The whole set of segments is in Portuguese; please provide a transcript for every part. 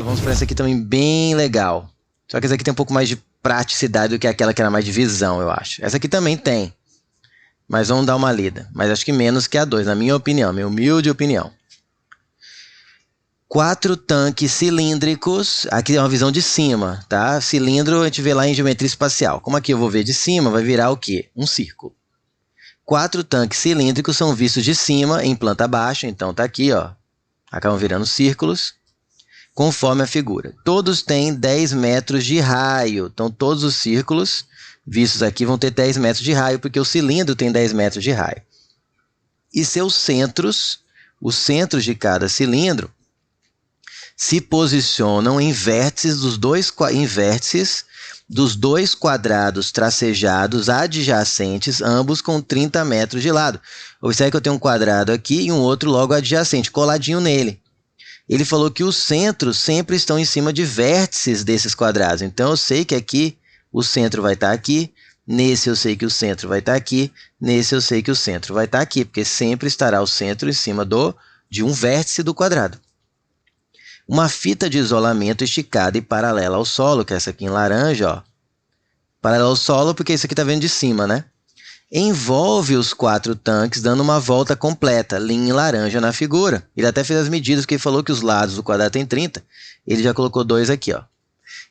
Vamos para essa aqui também bem legal. Só que essa aqui tem um pouco mais de praticidade do que aquela que era mais de visão, eu acho. Essa aqui também tem. Mas vamos dar uma lida. Mas acho que menos que a 2, na minha opinião, minha humilde opinião. 4 tanques cilíndricos. Aqui é uma visão de cima, tá? Cilindro a gente vê lá em geometria espacial. Como aqui eu vou ver de cima, vai virar o quê? Um círculo. 4 tanques cilíndricos são vistos de cima em planta baixa. Então tá aqui, ó. Acabam virando círculos. Conforme a figura. Todos têm 10 metros de raio. Então todos os círculos vistos aqui vão ter 10 metros de raio, porque o cilindro tem 10 metros de raio. E seus centros, os centros de cada cilindro, se posicionam em vértices dos dois quadrados tracejados adjacentes, ambos com 30 metros de lado. Observe que eu tenho um quadrado aqui e um outro logo adjacente, coladinho nele. Ele falou que os centros sempre estão em cima de vértices desses quadrados. Então, eu sei que aqui o centro vai estar aqui, nesse eu sei que o centro vai estar aqui, nesse eu sei que o centro vai estar aqui, porque sempre estará o centro em cima de um vértice do quadrado. Uma fita de isolamento esticada e paralela ao solo, que é essa aqui em laranja, ó. Paralela ao solo porque isso aqui está vendo de cima, né? Envolve os 4 tanques dando uma volta completa, linha em laranja na figura. Ele até fez as medidas, porque ele falou que os lados do quadrado tem 30, ele já colocou 2 aqui, ó.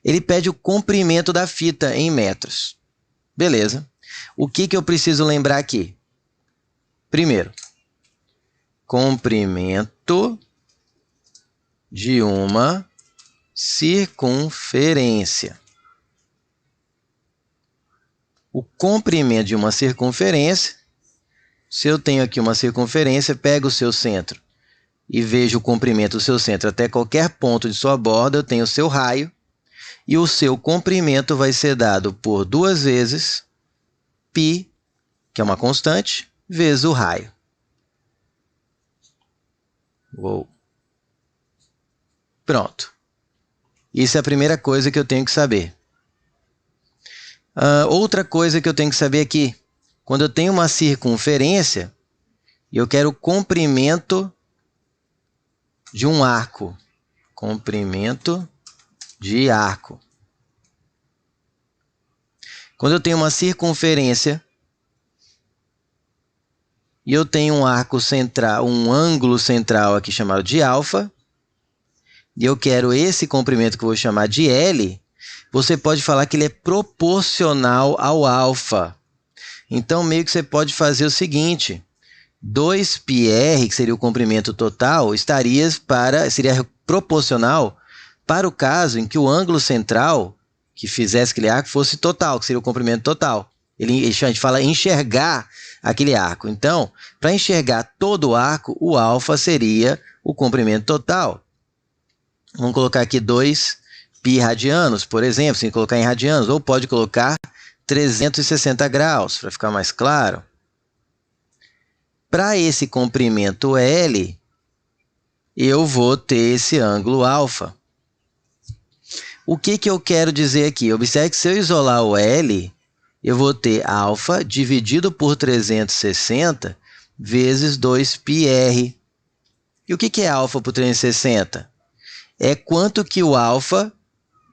Ele pede o comprimento da fita em metros. Beleza. O que eu preciso lembrar aqui? Primeiro, comprimento de uma circunferência. O comprimento de uma circunferência, se eu tenho aqui uma circunferência, pego o seu centro e vejo o comprimento do seu centro até qualquer ponto de sua borda, eu tenho o seu raio, e o seu comprimento vai ser dado por 2 vezes π, que é uma constante, vezes o raio. Uou. Pronto. Isso é a primeira coisa que eu tenho que saber. Outra coisa que eu tenho que saber aqui. Quando eu tenho uma circunferência e eu quero o comprimento de um arco. Comprimento de arco. Quando eu tenho uma circunferência e eu tenho um arco central, um ângulo central aqui chamado de alfa, e eu quero esse comprimento que eu vou chamar de L, você pode falar que ele é proporcional ao alfa. Então, meio que você pode fazer o seguinte, 2πr, que seria o comprimento total, seria proporcional para o caso em que o ângulo central que fizesse aquele arco fosse total, que seria o comprimento total. A gente fala enxergar aquele arco. Então, para enxergar todo o arco, o alfa seria o comprimento total. Vamos colocar aqui 2π radianos, por exemplo, sem colocar em radianos, ou pode colocar 360 graus, para ficar mais claro. Para esse comprimento L, eu vou ter esse ângulo alfa. O que eu quero dizer aqui? Observe que se eu isolar o L, eu vou ter alfa dividido por 360 vezes 2πr. E o que é alfa por 360? É quanto que o alfa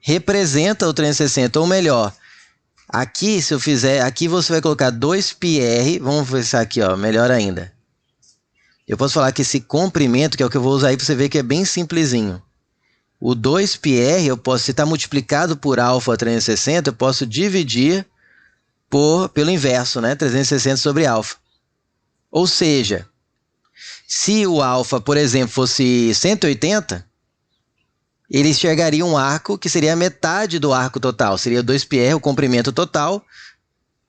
representa o 360, ou melhor, aqui se eu fizer, aqui você vai colocar 2πr, vamos pensar aqui, ó, melhor ainda. Eu posso falar que esse comprimento, que é o que eu vou usar aí para você ver que é bem simplesinho. O 2πr, se está multiplicado por alfa 360, eu posso dividir pelo inverso, né? 360 sobre alfa. Ou seja, se o alfa, por exemplo, fosse 180, ele enxergaria um arco que seria a metade do arco total. Seria 2πr, o comprimento total,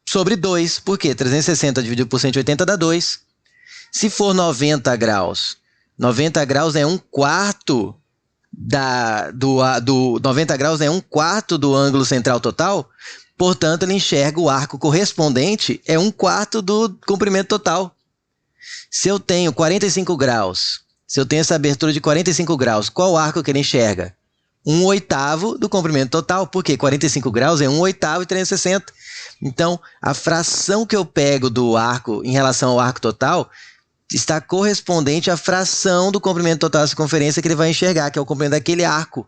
sobre 2. Por quê? 360 dividido por 180 dá 2. Se for 90 graus, 90 graus é 1/4 90 graus é 1/4 do ângulo central total. Portanto, ele enxerga o arco correspondente é 1/4 do comprimento total. Se eu tenho 45 graus, se eu tenho essa abertura de 45 graus, qual arco que ele enxerga? 1/8 do comprimento total, porque 45 graus é 1/8 de 360. Então, a fração que eu pego do arco em relação ao arco total está correspondente à fração do comprimento total da circunferência que ele vai enxergar, que é o comprimento daquele arco.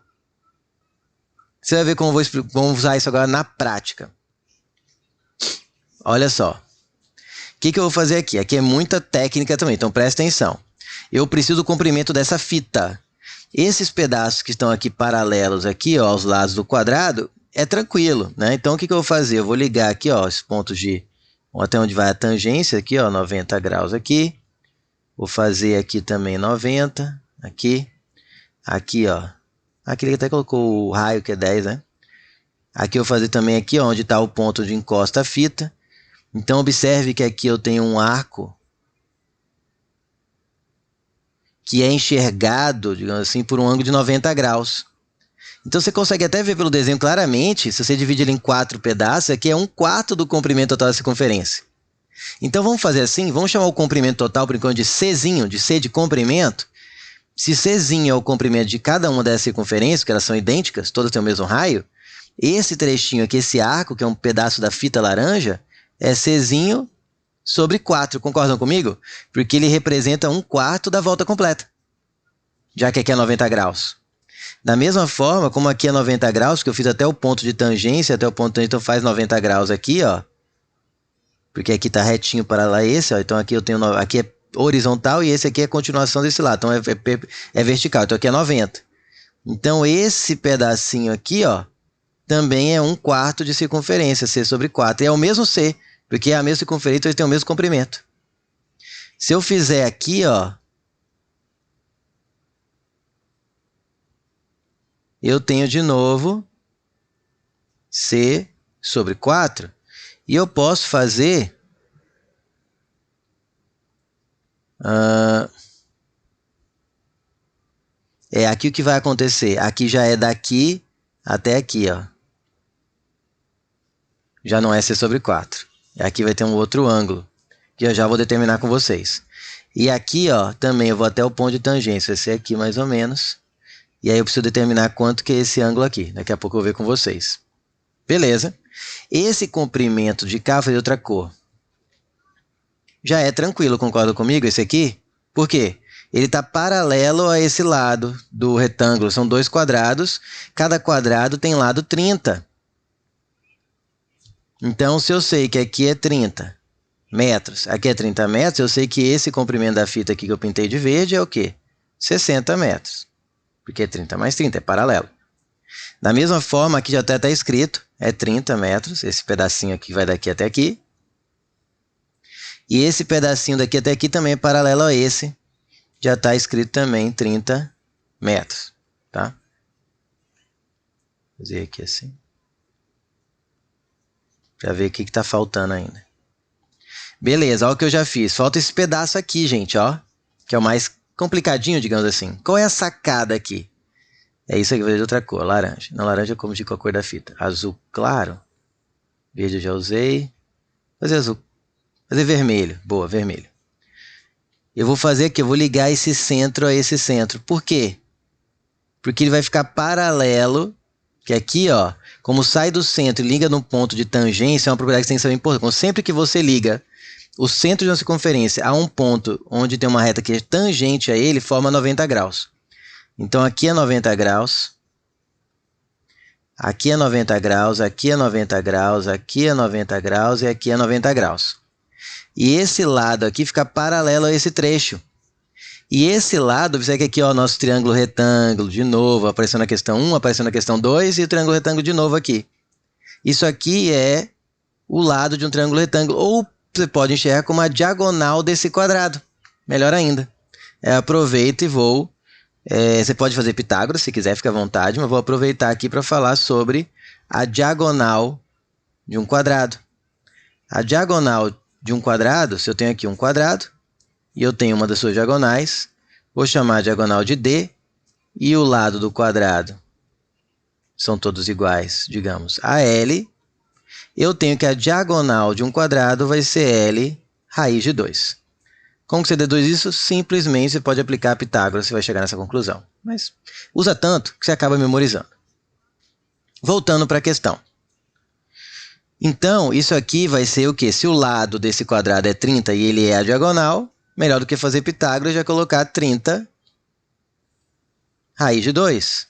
Você vai ver como vamos usar isso agora na prática. Olha só. O que eu vou fazer aqui? Aqui é muita técnica também, então presta atenção. Eu preciso do comprimento dessa fita. Esses pedaços que estão aqui paralelos aqui, ó, aos lados do quadrado, é tranquilo, né? Então o que eu vou fazer? Eu vou ligar aqui, ó, os pontos de até onde vai a tangência aqui, ó, 90 graus aqui. Vou fazer aqui também 90, aqui. Aqui, ó. Aqui ele até colocou o raio que é 10, né? Aqui eu vou fazer também aqui, ó, onde está o ponto de encosta a fita. Então observe que aqui eu tenho um arco que é enxergado, digamos assim, por um ângulo de 90 graus. Então você consegue até ver pelo desenho claramente, se você divide ele em 4 pedaços, aqui é 1/4 do comprimento total da circunferência. Então vamos fazer assim, vamos chamar o comprimento total por enquanto de Czinho, de C de comprimento. Se Czinho é o comprimento de cada uma dessas circunferências, que elas são idênticas, todas têm o mesmo raio, esse trechinho aqui, esse arco, que é um pedaço da fita laranja, é Czinho sobre 4, concordam comigo? Porque ele representa 1/4 da volta completa, já que aqui é 90 graus. Da mesma forma, como aqui é 90 graus, que eu fiz até o ponto de tangência, até o ponto de tangência, então faz 90 graus aqui, ó. Porque aqui está retinho para lá esse, ó. Então aqui eu tenho, aqui é horizontal e esse aqui é a continuação desse lado, então é vertical, então aqui é 90. Então esse pedacinho aqui, ó, também é 1/4 de circunferência, C sobre 4, e é o mesmo C, porque é a mesma circunferência, então eles têm o mesmo comprimento. Se eu fizer aqui, ó, eu tenho de novo C sobre 4, e eu posso fazer aqui o que vai acontecer? Aqui já é daqui até aqui, ó. Já não é C sobre 4. Aqui vai ter um outro ângulo, que eu já vou determinar com vocês. E aqui, ó, também eu vou até o ponto de tangência, vai ser aqui mais ou menos. E aí eu preciso determinar quanto que é esse ângulo aqui. Daqui a pouco eu vou ver com vocês. Beleza. Esse comprimento de cá, vou fazer outra cor. Já é tranquilo, concorda comigo, esse aqui? Por quê? Ele está paralelo a esse lado do retângulo. São 2 quadrados. Cada quadrado tem lado 30. Então, se eu sei que aqui é 30 metros, aqui é 30 metros, eu sei que esse comprimento da fita aqui que eu pintei de verde é o quê? 60 metros. Porque 30 mais 30 é paralelo. Da mesma forma, aqui já está escrito, é 30 metros. Esse pedacinho aqui vai daqui até aqui. E esse pedacinho daqui até aqui também é paralelo a esse. Já está escrito também 30 metros. Tá? Vou fazer aqui assim. Para ver o que está faltando ainda. Beleza, olha o que eu já fiz. Falta esse pedaço aqui, gente, ó. Que é o mais complicadinho, digamos assim. Qual é a sacada aqui? É isso aqui, vou fazer de outra cor, laranja. Não, laranja como de qual cor da fita? Azul claro. Verde eu já usei. Vou fazer azul. Vou fazer vermelho. Boa, vermelho. Eu vou fazer aqui, eu vou ligar esse centro a esse centro. Por quê? Porque ele vai ficar paralelo, que aqui, ó, como sai do centro e liga no ponto de tangência, é uma propriedade que tem que saber importante. Então, sempre que você liga o centro de uma circunferência a um ponto onde tem uma reta que é tangente a ele, forma 90 graus. Então, aqui é 90 graus, aqui é 90 graus, aqui é 90 graus, aqui é 90 graus e aqui é 90 graus. E esse lado aqui fica paralelo a esse trecho. E esse lado, você vê que aqui, ó, nosso triângulo retângulo, de novo, apareceu na questão 1, apareceu na questão 2, e o triângulo retângulo de novo aqui. Isso aqui é o lado de um triângulo retângulo, ou você pode enxergar como a diagonal desse quadrado. Melhor ainda. Aproveito e vou... você pode fazer Pitágoras, se quiser, fica à vontade, mas vou aproveitar aqui para falar sobre a diagonal de um quadrado. A diagonal de um quadrado, se eu tenho aqui um quadrado, e eu tenho uma das suas diagonais, vou chamar a diagonal de D, e o lado do quadrado são todos iguais, digamos, a L, eu tenho que a diagonal de um quadrado vai ser L raiz de 2. Como que você deduz isso? Simplesmente você pode aplicar a Pitágoras, você vai chegar nessa conclusão. Mas usa tanto que você acaba memorizando. Voltando para a questão. Então, isso aqui vai ser o quê? Se o lado desse quadrado é 30 e ele é a diagonal, melhor do que fazer Pitágoras, já colocar 30 raiz de 2.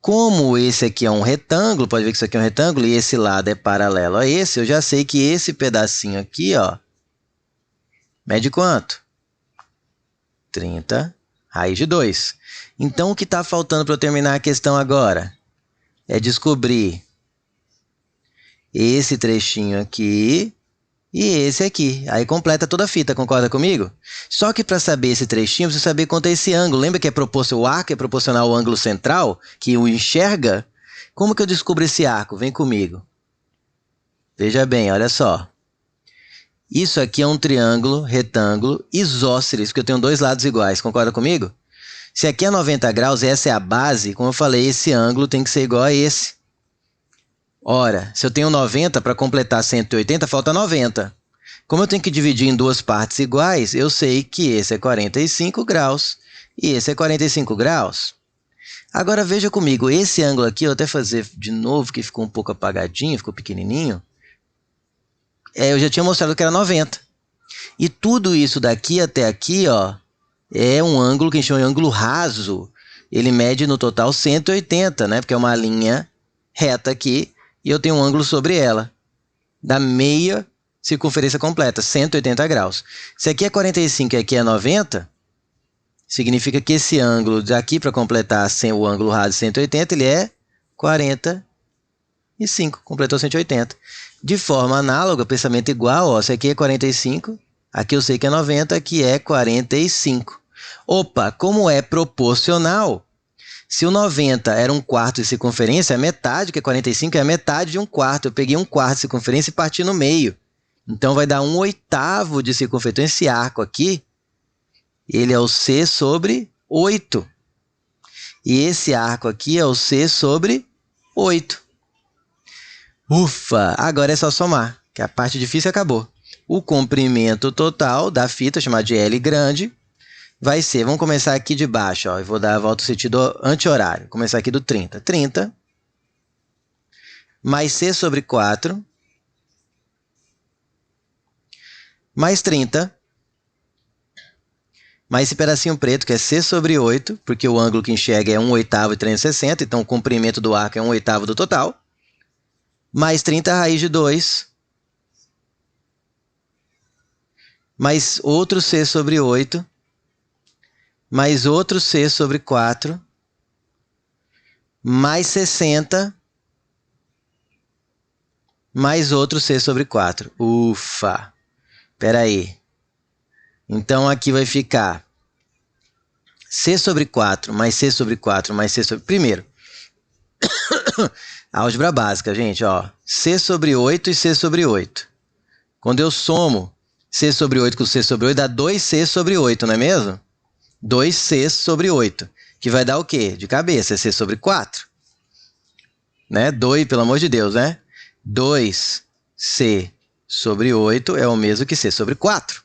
Como esse aqui é um retângulo, pode ver que isso aqui é um retângulo e esse lado é paralelo a esse, eu já sei que esse pedacinho aqui, ó, mede quanto? 30 raiz de 2. Então, o que está faltando para eu terminar a questão agora é descobrir esse trechinho aqui e esse aqui. Aí completa toda a fita, concorda comigo? Só que para saber esse trechinho, eu preciso saber quanto é esse ângulo. Lembra que o arco é proporcional ao ângulo central, que o enxerga? Como que eu descubro esse arco? Vem comigo. Veja bem, olha só. Isso aqui é um triângulo, retângulo, isósceles, porque eu tenho dois lados iguais. Concorda comigo? Se aqui é 90 graus, essa é a base, como eu falei, esse ângulo tem que ser igual a esse. Ora, se eu tenho 90, para completar 180, falta 90. Como eu tenho que dividir em duas partes iguais, eu sei que esse é 45 graus e esse é 45 graus. Agora veja comigo, esse ângulo aqui, eu vou até fazer de novo, que ficou um pouco apagadinho, ficou pequenininho. Eu já tinha mostrado que era 90. E tudo isso daqui até aqui, ó, é um ângulo que a gente chama de ângulo raso. Ele mede no total 180, né? Porque é uma linha reta aqui e eu tenho um ângulo sobre ela. Dá meia circunferência completa, 180 graus. Se aqui é 45 e aqui é 90, significa que esse ângulo daqui para completar o ângulo raso 180, ele é 45, completou 180. De forma análoga, pensamento igual, ó, se aqui é 45, aqui eu sei que é 90, aqui é 45. Opa, como é proporcional, se o 90 era 1/4 de circunferência, a metade, que é 45, é a metade de 1/4. Eu peguei 1/4 de circunferência e parti no meio. Então, vai dar 1/8 de circunferência. Então, esse arco aqui, ele é o C sobre 8. E esse arco aqui é o C sobre 8. Ufa! Agora é só somar, que a parte difícil acabou. O comprimento total da fita, chamada de L grande, vai ser, vamos começar aqui de baixo, ó, eu vou dar a volta no sentido anti-horário. Começar aqui do 30. 30 mais C sobre 4 mais 30 mais esse pedacinho preto, que é C sobre 8, porque o ângulo que enxerga é 1/8 de 360, então o comprimento do arco é 1/8 do total, mais 30 raiz de 2, mais outro C sobre 8, mais outro C sobre 4, mais 60, mais outro C sobre 4. Ufa! Espera aí. Então, aqui vai ficar C sobre 4, mais C sobre 4, mais C sobre... Primeiro, álgebra básica, gente, ó. C sobre 8 e C sobre 8. Quando eu somo C sobre 8 com C sobre 8, dá 2C sobre 8, não é mesmo? 2C sobre 8, que vai dar o quê? De cabeça, é C sobre 4. Né? 2, pelo amor de Deus, né? 2C sobre 8 é o mesmo que C sobre 4.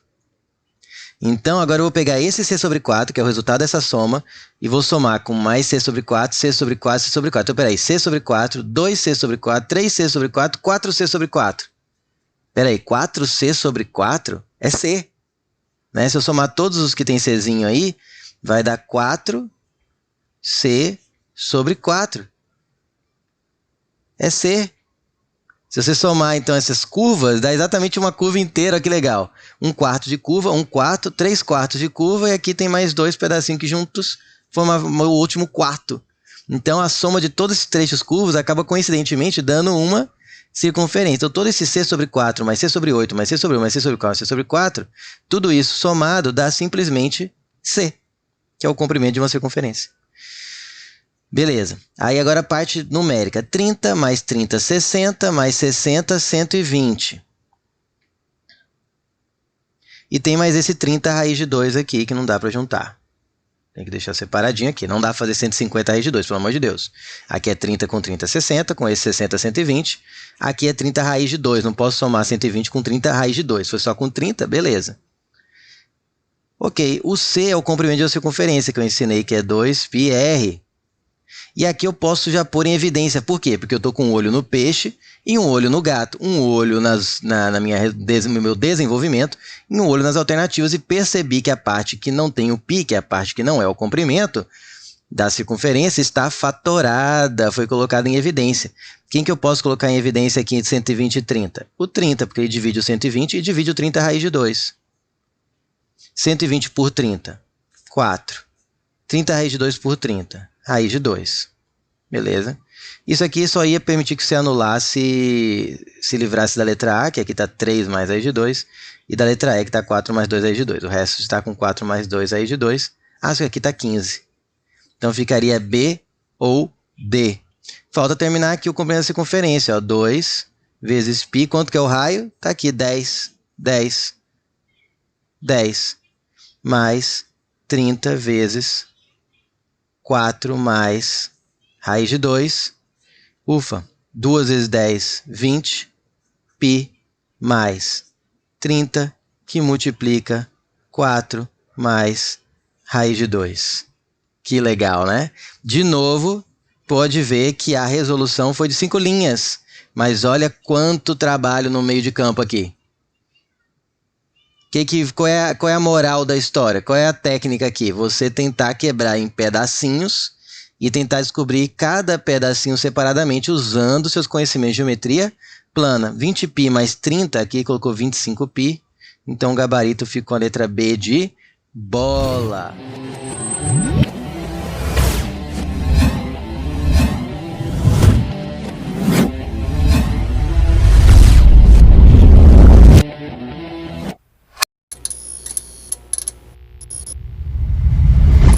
Então, agora eu vou pegar esse C sobre 4, que é o resultado dessa soma, e vou somar com mais C sobre 4, C sobre 4, C sobre 4. Então, peraí, C sobre 4, 2C sobre 4, 3C sobre 4, 4C sobre 4. Peraí, 4C sobre 4 é C. Né? Se eu somar todos os que tem Czinho aí, vai dar 4C sobre 4. É C. Se você somar, então, essas curvas, dá exatamente uma curva inteira, que legal. 1/4 de curva, 1/4, 3/4 de curva, e aqui tem mais dois pedacinhos que juntos formam o último quarto. Então, a soma de todos esses trechos curvos acaba, coincidentemente, dando uma circunferência. Então, todo esse C sobre 4, mais C sobre 8, mais C sobre 1, mais C sobre 4, C sobre 4, tudo isso somado dá simplesmente C, que é o comprimento de uma circunferência. Beleza. Aí agora a parte numérica. 30 mais 30, 60, mais 60, 120. E tem mais esse 30 raiz de 2 aqui, que não dá para juntar. Tem que deixar separadinho aqui. Não dá para fazer 150 raiz de 2, pelo amor de Deus. Aqui é 30 com 30, 60. Com esse 60, 120. Aqui é 30 raiz de 2. Não posso somar 120 com 30 raiz de 2. Se for só com 30, beleza. Ok. O C é o comprimento de uma circunferência, que eu ensinei, que é 2πr. E aqui eu posso já pôr em evidência. Por quê? Porque eu estou com um olho no peixe e um olho no gato, um olho no meu desenvolvimento e um olho nas alternativas, e percebi que a parte que não tem o π, que é a parte que não é o comprimento, da circunferência está fatorada, foi colocada em evidência. Quem que eu posso colocar em evidência aqui entre 120 e 30? O 30, porque ele divide o 120 e divide o 30 raiz de 2. 120 por 30, 4. 30 raiz de 2 por 30, raiz de 2. Beleza? Isso aqui só ia permitir que você anulasse, se livrasse da letra A, que aqui está 3 mais raiz de 2, e da letra E, que está 4 mais 2 raiz de 2. O resto está com 4 mais 2 raiz de 2. Ah, isso aqui está 15. Então ficaria B ou D. Falta terminar aqui o comprimento da circunferência. Ó, 2 vezes π. Quanto que é o raio? Está aqui, 10. 10. 10. Mais 30 vezes 4 mais raiz de 2. Ufa. 2 vezes 10, 20. π mais 30, que multiplica 4 mais raiz de 2. Que legal, né? De novo, pode ver que a resolução foi de 5 linhas. Mas olha quanto trabalho no meio de campo aqui. Qual é a moral da história? Qual é a técnica aqui? Você tentar quebrar em pedacinhos e tentar descobrir cada pedacinho separadamente usando seus conhecimentos de geometria plana. 20π mais 30, aqui colocou 25π. Então o gabarito fica com a letra B de bola.